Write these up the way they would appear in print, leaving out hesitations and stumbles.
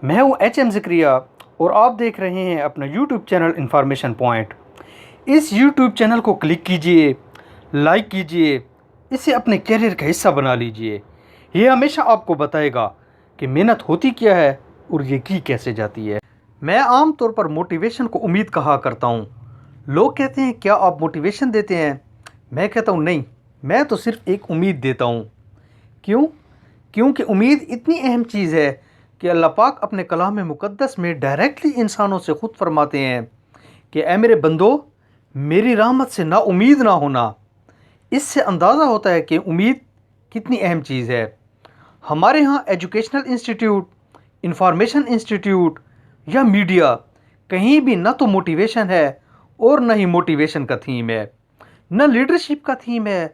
میں ہوں H-M-Zakria اور آپ دیکھ رہے ہیں اپنا یوٹیوب چینل انفارمیشن پوائنٹ۔ اس یوٹیوب چینل کو کلک کیجئے، لائک کیجئے، اسے اپنے کیریئر کا حصہ بنا لیجئے۔ یہ ہمیشہ آپ کو بتائے گا کہ محنت ہوتی کیا ہے اور یہ کی کیسے جاتی ہے۔ میں عام طور پر موٹیویشن کو امید کہا کرتا ہوں۔ لوگ کہتے ہیں کیا آپ موٹیویشن دیتے ہیں؟ میں کہتا ہوں نہیں، میں تو صرف ایک امید دیتا ہوں۔ کیوں؟ کیونکہ امید اتنی اہم چیز ہے کہ اللہ پاک اپنے کلام مقدس میں ڈائریکٹلی انسانوں سے خود فرماتے ہیں کہ اے میرے بندو، میری رحمت سے نا امید نہ ہونا۔ اس سے اندازہ ہوتا ہے کہ امید کتنی اہم چیز ہے۔ ہمارے ہاں ایجوکیشنل انسٹیٹیوٹ، انفارمیشن انسٹیٹیوٹ یا میڈیا کہیں بھی نہ تو موٹیویشن ہے اور نہ ہی موٹیویشن کا تھیم ہے، نہ لیڈرشپ کا تھیم ہے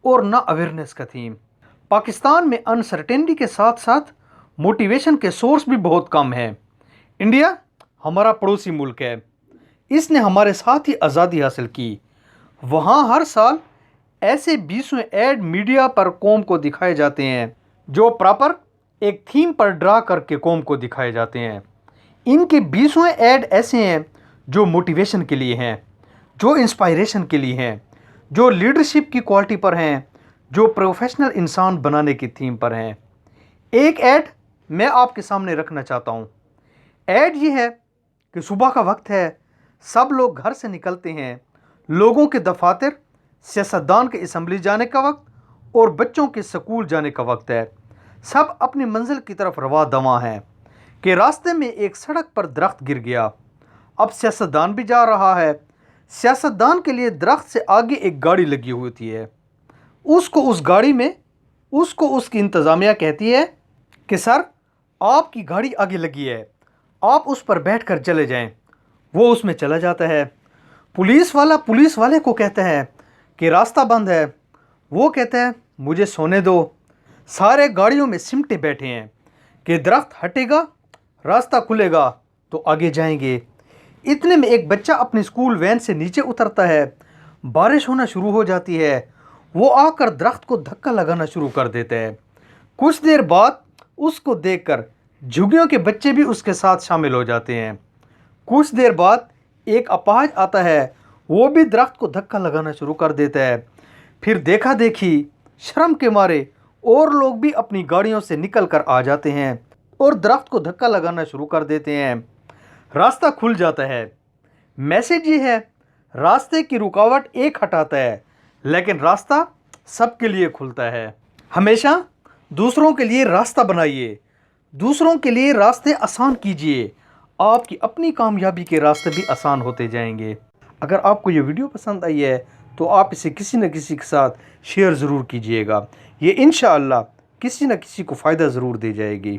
اور نہ اویئرنیس کا تھیم۔ پاکستان میں انسرٹینٹی کے ساتھ ساتھ موٹیویشن کے سورس بھی بہت کم ہیں۔ انڈیا ہمارا پڑوسی ملک ہے، اس نے ہمارے ساتھ ہی آزادی حاصل کی۔ وہاں ہر سال ایسے 20 ایڈ میڈیا پر قوم کو دکھائے جاتے ہیں جو پراپر ایک تھیم پر ڈرا کر کے قوم کو دکھائے جاتے ہیں۔ ان کے 20 ایڈ ایسے ہیں جو موٹیویشن کے لیے ہیں، جو انسپائریشن کے لیے ہیں، جو لیڈرشپ کی کوالٹی پر ہیں، جو پروفیشنل انسان بنانے کی تھیم پر ہیں۔ ایک ایڈ میں آپ کے سامنے رکھنا چاہتا ہوں۔ ایڈ یہ ہے کہ صبح کا وقت ہے، سب لوگ گھر سے نکلتے ہیں، لوگوں کے دفاتر، سیاستدان کے اسمبلی جانے کا وقت اور بچوں کے سکول جانے کا وقت ہے۔ سب اپنی منزل کی طرف رواں دواں ہیں کہ راستے میں ایک سڑک پر درخت گر گیا۔ اب سیاستدان بھی جا رہا ہے۔ سیاستدان کے لیے درخت سے آگے ایک گاڑی لگی ہوتی ہے۔ اس کو اس کی انتظامیہ کہتی ہے کہ سر، آپ کی گاڑی آگے لگی ہے، آپ اس پر بیٹھ کر چلے جائیں۔ وہ اس میں چلا جاتا ہے۔ پولیس والے کو کہتا ہے کہ راستہ بند ہے۔ وہ کہتا ہے مجھے سونے دو۔ سارے گاڑیوں میں سمٹے بیٹھے ہیں کہ درخت ہٹے گا، راستہ کھلے گا تو آگے جائیں گے۔ اتنے میں ایک بچہ اپنی اسکول وین سے نیچے اترتا ہے۔ بارش ہونا شروع ہو جاتی ہے۔ وہ آ کر درخت کو دھکا لگانا شروع کر دیتا ہے۔ کچھ دیر بعد اس کو دیکھ کر جھگیوں کے بچے بھی اس کے ساتھ شامل ہو جاتے ہیں۔ کچھ دیر بعد ایک اپاہج آتا ہے، وہ بھی درخت کو دھکا لگانا شروع کر دیتا ہے۔ پھر دیکھا دیکھی، شرم کے مارے اور لوگ بھی اپنی گاڑیوں سے نکل کر آ جاتے ہیں اور درخت کو دھکا لگانا شروع کر دیتے ہیں۔ راستہ کھل جاتا ہے۔ میسج یہ ہے، راستے کی رکاوٹ ایک ہٹاتا ہے لیکن راستہ سب کے لیے کھلتا ہے۔ ہمیشہ دوسروں کے لیے راستہ بنائیے، دوسروں کے لیے راستے آسان کیجئے، آپ کی اپنی کامیابی کے راستے بھی آسان ہوتے جائیں گے۔ اگر آپ کو یہ ویڈیو پسند آئی ہے تو آپ اسے کسی نہ کسی کے ساتھ شیئر ضرور کیجئے گا۔ یہ انشاءاللہ کسی نہ کسی کو فائدہ ضرور دے جائے گی۔